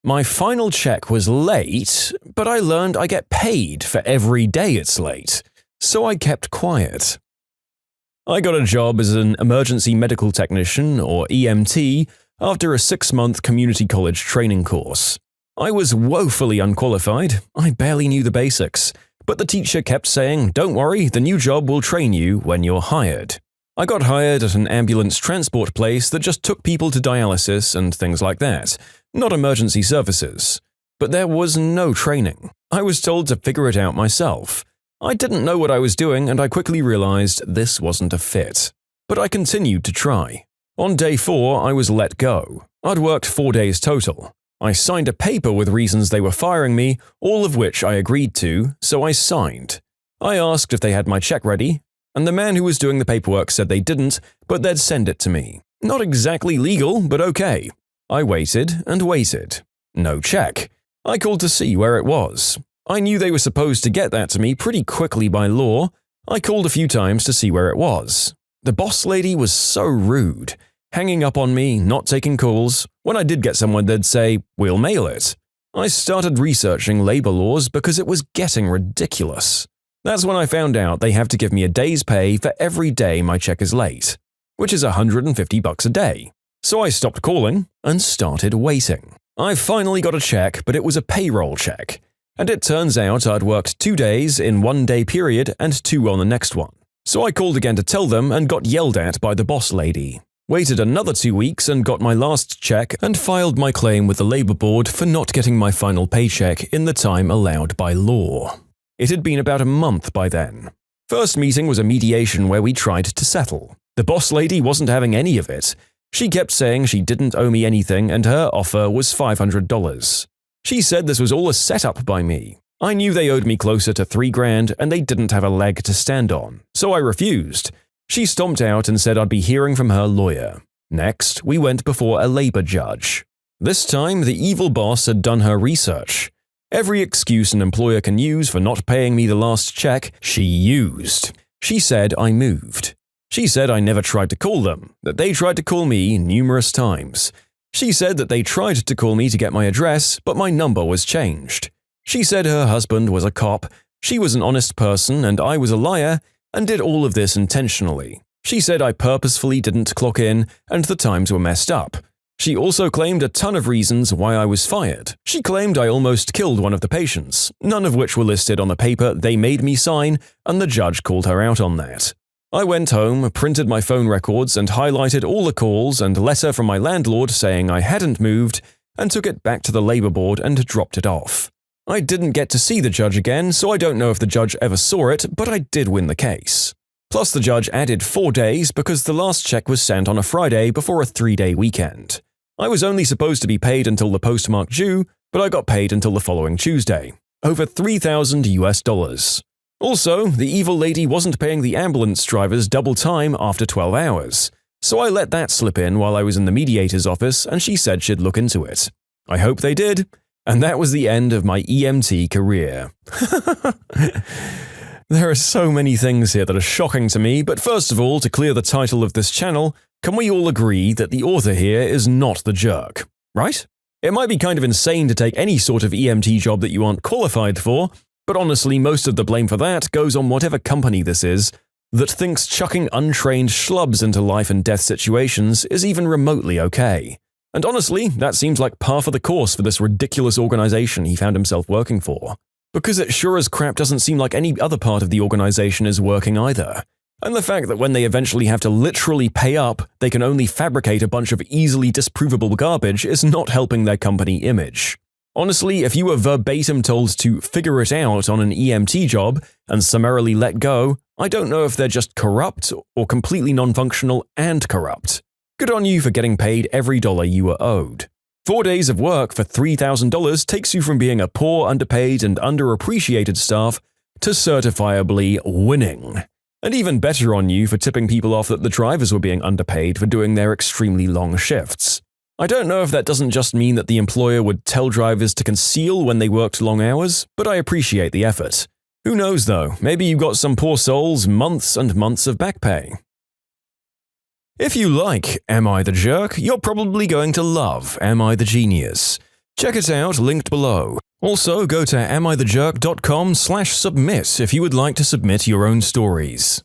My final check was late, but I learned I get paid for every day it's late, so I kept quiet. I got a job as an emergency medical technician, or EMT, after a 6-month community college training course. I was woefully unqualified, I barely knew the basics, but the teacher kept saying, "Don't worry, the new job will train you when you're hired." I got hired at an ambulance transport place that just took people to dialysis and things like that, not emergency services. But there was no training. I was told to figure it out myself. I didn't know what I was doing, and I quickly realized this wasn't a fit. But I continued to try. On day 4, I was let go. I'd worked 4 days total. I signed a paper with reasons they were firing me, all of which I agreed to, so I signed. I asked if they had my check ready, and the man who was doing the paperwork said they didn't, but they'd send it to me. Not exactly legal, but okay. I waited and waited. No check. I called to see where it was. I knew they were supposed to get that to me pretty quickly by law. I called a few times to see where it was. The boss lady was so rude, hanging up on me, not taking calls. When I did get someone, they'd say, "We'll mail it." I started researching labor laws because it was getting ridiculous. That's when I found out they have to give me a day's pay for every day my check is late, which is $150 a day. So I stopped calling and started waiting. I finally got a check, but it was a payroll check. And it turns out I'd worked 2 days in 1 day period and 2 on the next one. So I called again to tell them and got yelled at by the boss lady. Waited another 2 weeks and got my last check and filed my claim with the labor board for not getting my final paycheck in the time allowed by law. It had been about a month by then. First meeting was a mediation where we tried to settle. The boss lady wasn't having any of it. She kept saying she didn't owe me anything and her offer was $500. She said this was all a setup by me. I knew they owed me closer to $3,000 and they didn't have a leg to stand on, so I refused. She stomped out and said I'd be hearing from her lawyer. Next, we went before a labor judge. This time, the evil boss had done her research. Every excuse an employer can use for not paying me the last check, she used. She said I moved. She said I never tried to call them, that they tried to call me numerous times. She said that they tried to call me to get my address, but my number was changed. She said her husband was a cop, she was an honest person, and I was a liar, and did all of this intentionally. She said I purposefully didn't clock in, and the times were messed up. She also claimed a ton of reasons why I was fired. She claimed I almost killed one of the patients, none of which were listed on the paper they made me sign, and the judge called her out on that. I went home, printed my phone records, and highlighted all the calls and letter from my landlord saying I hadn't moved, and took it back to the labor board and dropped it off. I didn't get to see the judge again, so I don't know if the judge ever saw it, but I did win the case. Plus the judge added 4 days because the last check was sent on a Friday before a 3-day weekend. I was only supposed to be paid until the postmark due, but I got paid until the following Tuesday. Over $3,000. Also, the evil lady wasn't paying the ambulance drivers double time after 12 hours. So I let that slip in while I was in the mediator's office and she said she'd look into it. I hope they did. And that was the end of my EMT career. There are so many things here that are shocking to me, but first of all, to clear the title of this channel, can we all agree that the author here is not the jerk, right? It might be kind of insane to take any sort of EMT job that you aren't qualified for, but honestly, most of the blame for that goes on whatever company this is that thinks chucking untrained schlubs into life and death situations is even remotely okay. And honestly, that seems like par for the course for this ridiculous organization he found himself working for. Because it sure as crap doesn't seem like any other part of the organization is working either. And the fact that when they eventually have to literally pay up, they can only fabricate a bunch of easily disprovable garbage is not helping their company image. Honestly, if you were verbatim told to figure it out on an EMT job and summarily let go, I don't know if they're just corrupt or completely non-functional and corrupt. Good on you for getting paid every dollar you were owed. 4 days of work for $3,000 takes you from being a poor, underpaid, and underappreciated staff to certifiably winning. And even better on you for tipping people off that the drivers were being underpaid for doing their extremely long shifts. I don't know if that doesn't just mean that the employer would tell drivers to conceal when they worked long hours, but I appreciate the effort. Who knows though, maybe you got some poor souls months and months of back pay. If you like Am I the Jerk, you're probably going to love Am I the Genius. Check it out, linked below. Also, go to AmITheJerk.com/submit if you would like to submit your own stories.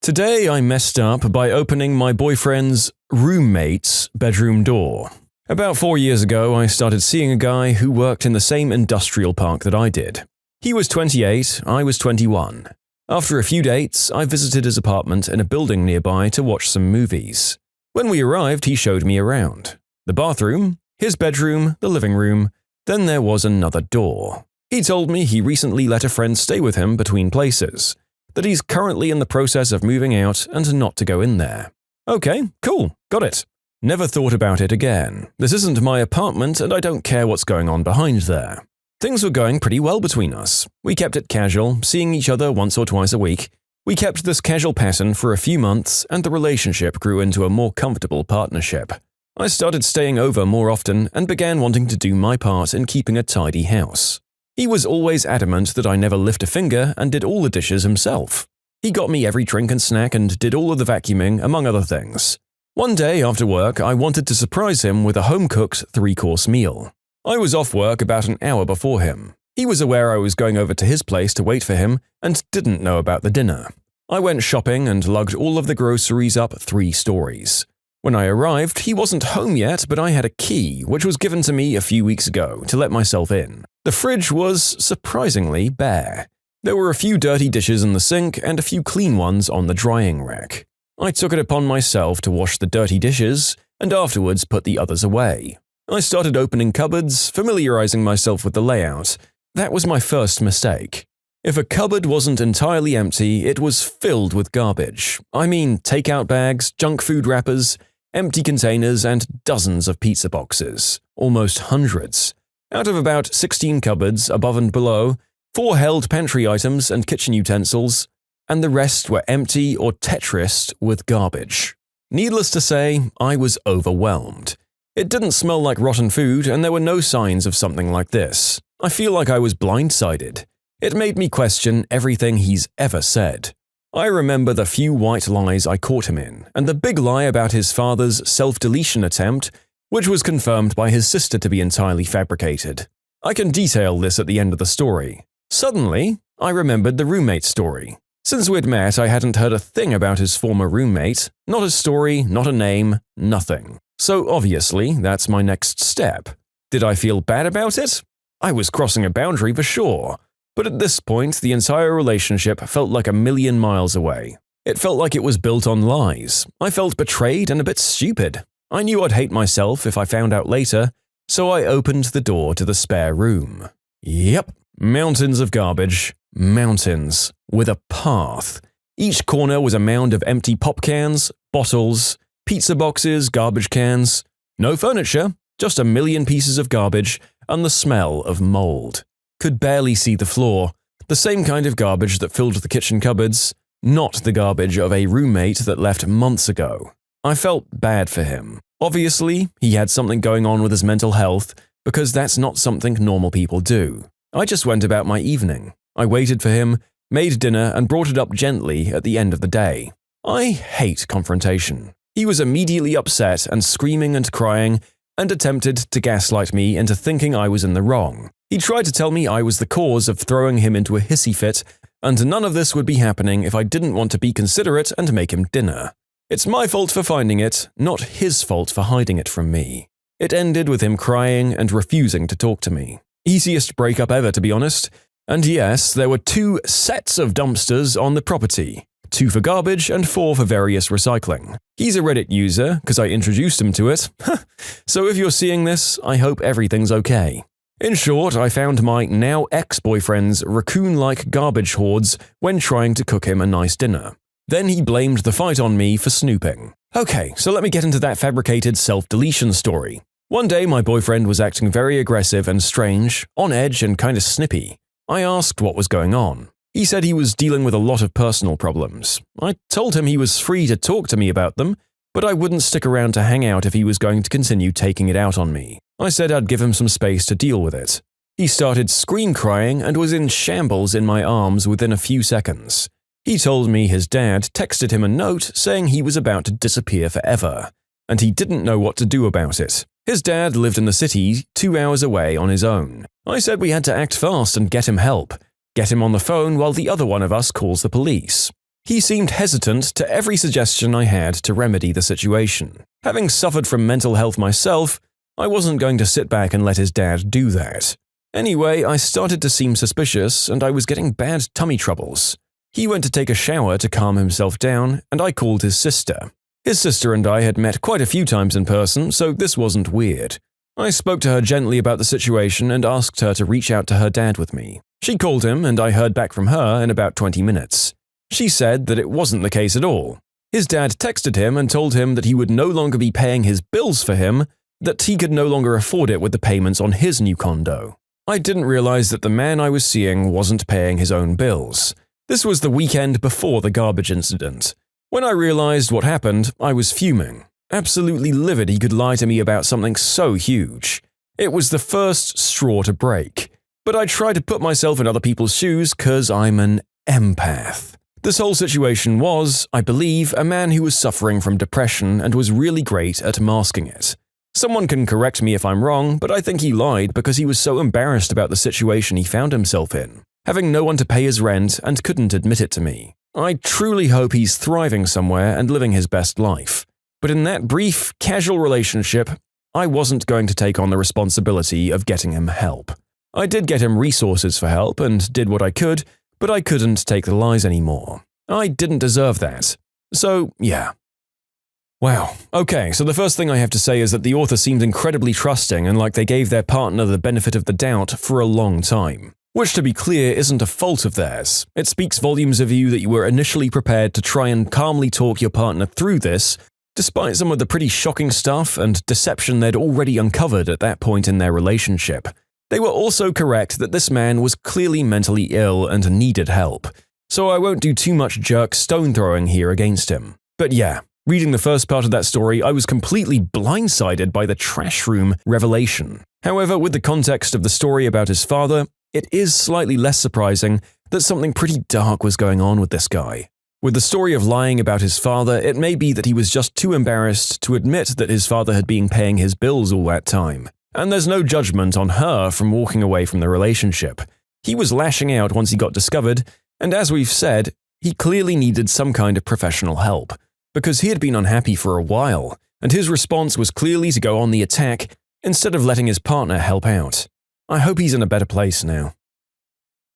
Today I messed up by opening my boyfriend's roommate's bedroom door. About 4 years ago, I started seeing a guy who worked in the same industrial park that I did. He was 28, I was 21. After a few dates, I visited his apartment in a building nearby to watch some movies. When we arrived, he showed me around. The bathroom, his bedroom, the living room, then there was another door. He told me he recently let a friend stay with him between places, that he's currently in the process of moving out and not to go in there. Okay, cool, got it. Never thought about it again. This isn't my apartment and I don't care what's going on behind there. Things were going pretty well between us. We kept it casual, seeing each other once or twice a week. We kept this casual pattern for a few months and the relationship grew into a more comfortable partnership. I started staying over more often and began wanting to do my part in keeping a tidy house. He was always adamant that I never lift a finger and did all the dishes himself. He got me every drink and snack and did all of the vacuuming, among other things. One day after work, I wanted to surprise him with a home-cooked 3-course meal. I was off work about an hour before him. He was aware I was going over to his place to wait for him and didn't know about the dinner. I went shopping and lugged all of the groceries up 3 stories. When I arrived, he wasn't home yet, but I had a key, which was given to me a few weeks ago, to let myself in. The fridge was surprisingly bare. There were a few dirty dishes in the sink and a few clean ones on the drying rack. I took it upon myself to wash the dirty dishes and afterwards put the others away. I started opening cupboards, familiarizing myself with the layout. That was my first mistake. If a cupboard wasn't entirely empty, it was filled with garbage. I mean, takeout bags, junk food wrappers, empty containers, and dozens of pizza boxes. Almost hundreds. Out of about 16 cupboards, above and below, 4 held pantry items and kitchen utensils, and the rest were empty or Tetrised with garbage. Needless to say, I was overwhelmed. It didn't smell like rotten food, and there were no signs of something like this. I feel like I was blindsided. It made me question everything he's ever said. I remember the few white lies I caught him in, and the big lie about his father's self-deletion attempt, which was confirmed by his sister to be entirely fabricated. I can detail this at the end of the story. Suddenly, I remembered the roommate story. Since we'd met, I hadn't heard a thing about his former roommate, not a story, not a name, nothing. So obviously, that's my next step. Did I feel bad about it? I was crossing a boundary for sure. But at this point, the entire relationship felt like a million miles away. It felt like it was built on lies. I felt betrayed and a bit stupid. I knew I'd hate myself if I found out later, so I opened the door to the spare room. Yep, mountains of garbage. Mountains. With a path. Each corner was a mound of empty pop cans, bottles, pizza boxes, garbage cans. No furniture, just a million pieces of garbage and the smell of mold. Could barely see the floor. The same kind of garbage that filled the kitchen cupboards, not the garbage of a roommate that left months ago. I felt bad for him. Obviously, he had something going on with his mental health, because that's not something normal people do. I just went about my evening. I waited for him, made dinner, and brought it up gently at the end of the day. I hate confrontation. He was immediately upset and screaming and crying, and attempted to gaslight me into thinking I was in the wrong. He tried to tell me I was the cause of throwing him into a hissy fit, and none of this would be happening if I didn't want to be considerate and make him dinner. It's my fault for finding it, not his fault for hiding it from me. It ended with him crying and refusing to talk to me. Easiest breakup ever, to be honest. And yes, there were 2 sets of dumpsters on the property. 2 for garbage and 4 for various recycling. He's a Reddit user, because I introduced him to it. So if you're seeing this, I hope everything's okay. In short, I found my now ex-boyfriend's raccoon-like garbage hoards when trying to cook him a nice dinner. Then he blamed the fight on me for snooping. Okay, so let me get into that fabricated self-deletion story. One day my boyfriend was acting very aggressive and strange, on edge and kinda snippy. I asked what was going on. He said he was dealing with a lot of personal problems. I told him he was free to talk to me about them, but I wouldn't stick around to hang out if he was going to continue taking it out on me. I said I'd give him some space to deal with it. He started scream crying and was in shambles in my arms within a few seconds. He told me his dad texted him a note saying he was about to disappear forever, and he didn't know what to do about it. His dad lived in the city 2 hours away on his own. I said we had to act fast and get him help. Get him on the phone while the other one of us calls the police. He seemed hesitant to every suggestion I had to remedy the situation. Having suffered from mental health myself, I wasn't going to sit back and let his dad do that. Anyway, I started to seem suspicious and I was getting bad tummy troubles. He went to take a shower to calm himself down, and I called his sister. His sister and I had met quite a few times in person, so this wasn't weird. I spoke to her gently about the situation and asked her to reach out to her dad with me. She called him and I heard back from her in about 20 minutes. She said that it wasn't the case at all. His dad texted him and told him that he would no longer be paying his bills for him, that he could no longer afford it with the payments on his new condo. I didn't realize that the man I was seeing wasn't paying his own bills. This was the weekend before the garbage incident. When I realized what happened, I was fuming. Absolutely livid he could lie to me about something so huge. It was the first straw to break. But I try to put myself in other people's shoes because I'm an empath. This whole situation was, I believe, a man who was suffering from depression and was really great at masking it. Someone can correct me if I'm wrong, but I think he lied because he was so embarrassed about the situation he found himself in, having no one to pay his rent and couldn't admit it to me. I truly hope he's thriving somewhere and living his best life. But in that brief, casual relationship, I wasn't going to take on the responsibility of getting him help. I did get him resources for help and did what I could, but I couldn't take the lies anymore. I didn't deserve that. So, yeah. Wow. Okay, so the first thing I have to say is that the author seemed incredibly trusting and like they gave their partner the benefit of the doubt for a long time. Which, to be clear, isn't a fault of theirs. It speaks volumes of you that you were initially prepared to try and calmly talk your partner through this, despite some of the pretty shocking stuff and deception they'd already uncovered at that point in their relationship. They were also correct that this man was clearly mentally ill and needed help, so I won't do too much jerk stone throwing here against him. But yeah, reading the first part of that story, I was completely blindsided by the trash room revelation. However, with the context of the story about his father, it is slightly less surprising that something pretty dark was going on with this guy. With the story of lying about his father, it may be that he was just too embarrassed to admit that his father had been paying his bills all that time. And there's no judgment on her from walking away from the relationship. He was lashing out once he got discovered, and as we've said, he clearly needed some kind of professional help, because he had been unhappy for a while, and his response was clearly to go on the attack instead of letting his partner help out. I hope he's in a better place now.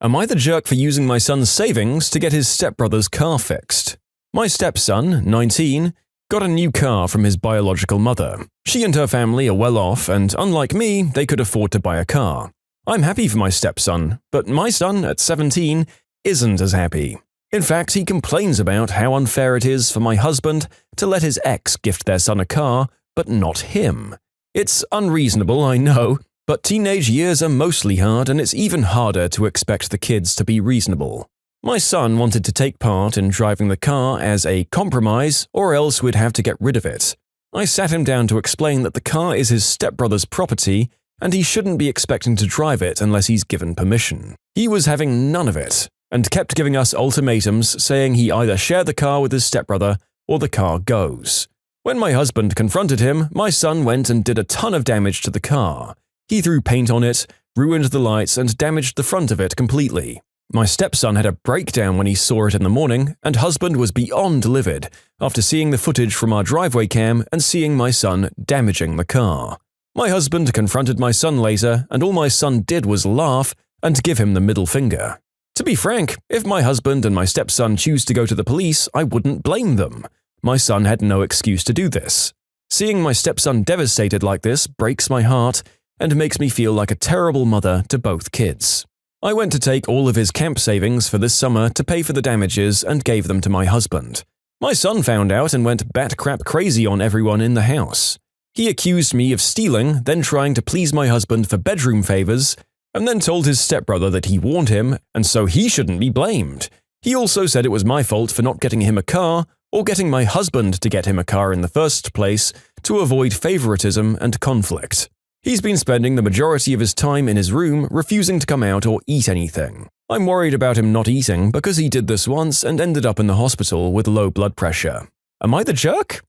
Am I the jerk for using my son's savings to get his stepbrother's car fixed? My stepson, 19, got a new car from his biological mother. She and her family are well off, and unlike me, they could afford to buy a car. I'm happy for my stepson, but my son, at 17, isn't as happy. In fact, he complains about how unfair it is for my husband to let his ex gift their son a car, but not him. It's unreasonable, I know, but teenage years are mostly hard, and it's even harder to expect the kids to be reasonable. My son wanted to take part in driving the car as a compromise, or else we'd have to get rid of it. I sat him down to explain that the car is his stepbrother's property, and he shouldn't be expecting to drive it unless he's given permission. He was having none of it, and kept giving us ultimatums saying he either share the car with his stepbrother or the car goes. When my husband confronted him, my son went and did a ton of damage to the car. He threw paint on it, ruined the lights, and damaged the front of it completely. My stepson had a breakdown when he saw it in the morning, and husband was beyond livid after seeing the footage from our driveway cam and seeing my son damaging the car. My husband confronted my son later, and all my son did was laugh and give him the middle finger. To be frank, if my husband and my stepson choose to go to the police, I wouldn't blame them. My son had no excuse to do this. Seeing my stepson devastated like this breaks my heart and makes me feel like a terrible mother to both kids. I went to take all of his camp savings for this summer to pay for the damages and gave them to my husband. My son found out and went bat crap crazy on everyone in the house. He accused me of stealing, then trying to please my husband for bedroom favors, and then told his stepbrother that he warned him, and so he shouldn't be blamed. He also said it was my fault for not getting him a car, or getting my husband to get him a car in the first place, to avoid favoritism and conflict. He's been spending the majority of his time in his room, refusing to come out or eat anything. I'm worried about him not eating because he did this once and ended up in the hospital with low blood pressure. Am I the jerk?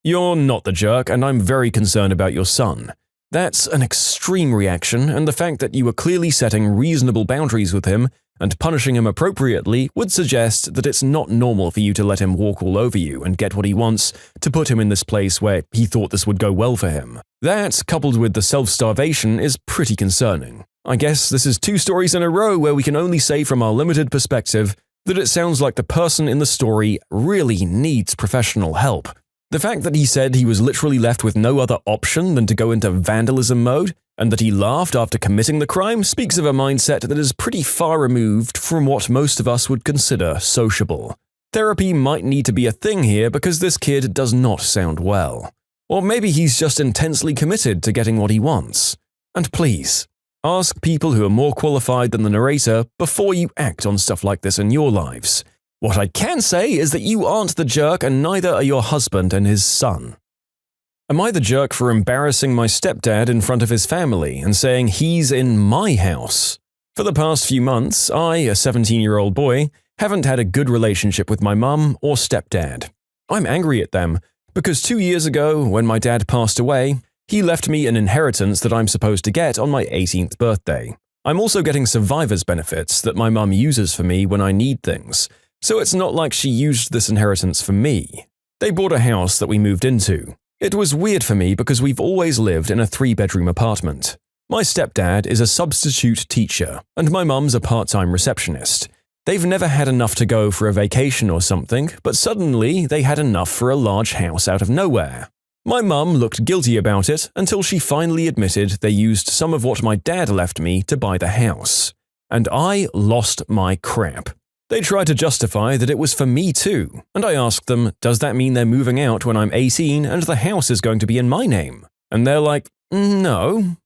You're not the jerk, and I'm very concerned about your son. That's an extreme reaction, and the fact that you were clearly setting reasonable boundaries with him and punishing him appropriately would suggest that it's not normal for you to let him walk all over you and get what he wants to put him in this place where he thought this would go well for him. That, coupled with the self-starvation, is pretty concerning. I guess this is 2 stories in a row where we can only say from our limited perspective that it sounds like the person in the story really needs professional help. The fact that he said he was literally left with no other option than to go into vandalism mode, and that he laughed after committing the crime, speaks of a mindset that is pretty far removed from what most of us would consider sociable. Therapy might need to be a thing here because this kid does not sound well. Or maybe he's just intensely committed to getting what he wants. And please, ask people who are more qualified than the narrator before you act on stuff like this in your lives. What I can say is that you aren't the jerk and neither are your husband and his son. Am I the jerk for embarrassing my stepdad in front of his family and saying he's in my house? For the past few months, I, a 17-year-old boy, haven't had a good relationship with my mum or stepdad. I'm angry at them because 2 years ago, when my dad passed away, he left me an inheritance that I'm supposed to get on my 18th birthday. I'm also getting survivor's benefits that my mum uses for me when I need things. So it's not like she used this inheritance for me. They bought a house that we moved into. It was weird for me because we've always lived in a 3-bedroom apartment. My stepdad is a substitute teacher, and my mum's a part-time receptionist. They've never had enough to go for a vacation or something, but suddenly they had enough for a large house out of nowhere. My mum looked guilty about it until she finally admitted they used some of what my dad left me to buy the house. And I lost my crap. They tried to justify that it was for me too, and I asked them, does that mean they're moving out when I'm 18 and the house is going to be in my name? And they're like, no.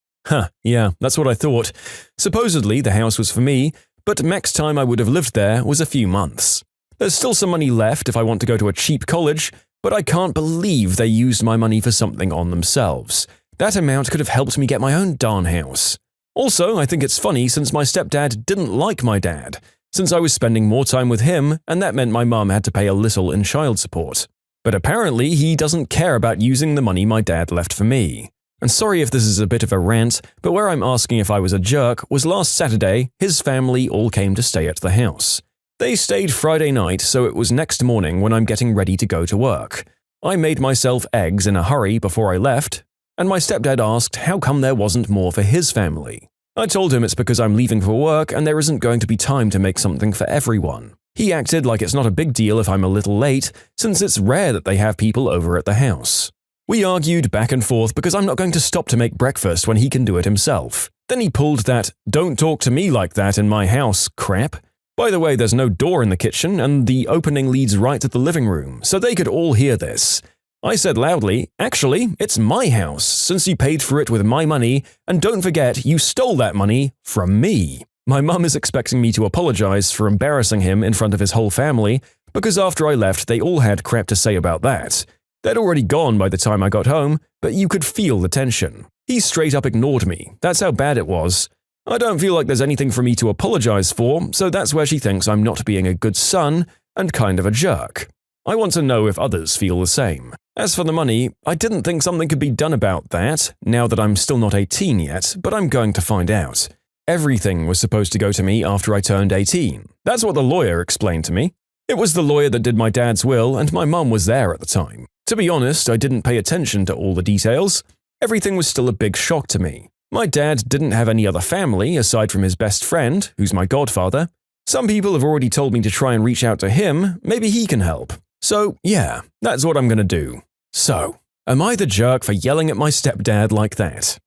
Yeah, that's what I thought. Supposedly the house was for me, but max time I would have lived there was a few months. There's still some money left if I want to go to a cheap college, but I can't believe they used my money for something on themselves. That amount could have helped me get my own darn house. Also, I think it's funny since my stepdad didn't like my dad, since I was spending more time with him, and that meant my mum had to pay a little in child support. But apparently he doesn't care about using the money my dad left for me. And sorry if this is a bit of a rant, but where I'm asking if I was a jerk was last Saturday his family all came to stay at the house. They stayed Friday night, so it was next morning when I'm getting ready to go to work. I made myself eggs in a hurry before I left, and my stepdad asked how come there wasn't more for his family. I told him it's because I'm leaving for work and there isn't going to be time to make something for everyone. He acted like it's not a big deal if I'm a little late, since it's rare that they have people over at the house. We argued back and forth because I'm not going to stop to make breakfast when he can do it himself. Then he pulled that "don't talk to me like that in my house" crap. By the way, there's no door in the kitchen and the opening leads right to the living room, so they could all hear this. I said loudly, actually, it's my house, since you paid for it with my money, and don't forget, you stole that money from me. My mum is expecting me to apologize for embarrassing him in front of his whole family, because after I left, they all had crap to say about that. They'd already gone by the time I got home, but you could feel the tension. He straight up ignored me. That's how bad it was. I don't feel like there's anything for me to apologize for, so that's where she thinks I'm not being a good son and kind of a jerk. I want to know if others feel the same. As for the money, I didn't think something could be done about that, now that I'm still not 18 yet, but I'm going to find out. Everything was supposed to go to me after I turned 18. That's what the lawyer explained to me. It was the lawyer that did my dad's will, and my mum was there at the time. To be honest, I didn't pay attention to all the details. Everything was still a big shock to me. My dad didn't have any other family aside from his best friend, who's my godfather. Some people have already told me to try and reach out to him, maybe he can help. So, yeah, that's what I'm gonna do. So, am I the jerk for yelling at my stepdad like that?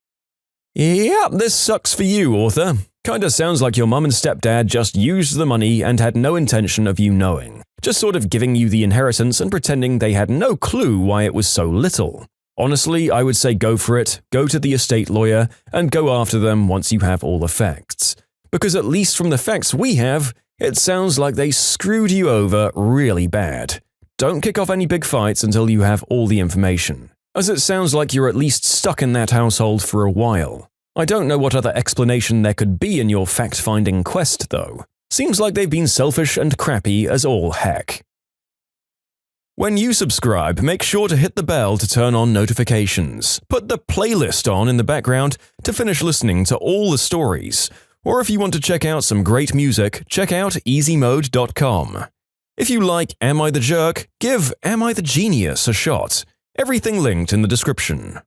Yeah, this sucks for you, author. Kinda sounds like your mum and stepdad just used the money and had no intention of you knowing. Just sort of giving you the inheritance and pretending they had no clue why it was so little. Honestly, I would say go for it, go to the estate lawyer, and go after them once you have all the facts. Because at least from the facts we have, it sounds like they screwed you over really bad. Don't kick off any big fights until you have all the information, as it sounds like you're at least stuck in that household for a while. I don't know what other explanation there could be in your fact-finding quest, though. Seems like they've been selfish and crappy as all heck. When you subscribe, make sure to hit the bell to turn on notifications. Put the playlist on in the background to finish listening to all the stories. Or if you want to check out some great music, check out easymode.com. If you like Am I the Jerk, give Am I the Genius a shot. Everything linked in the description.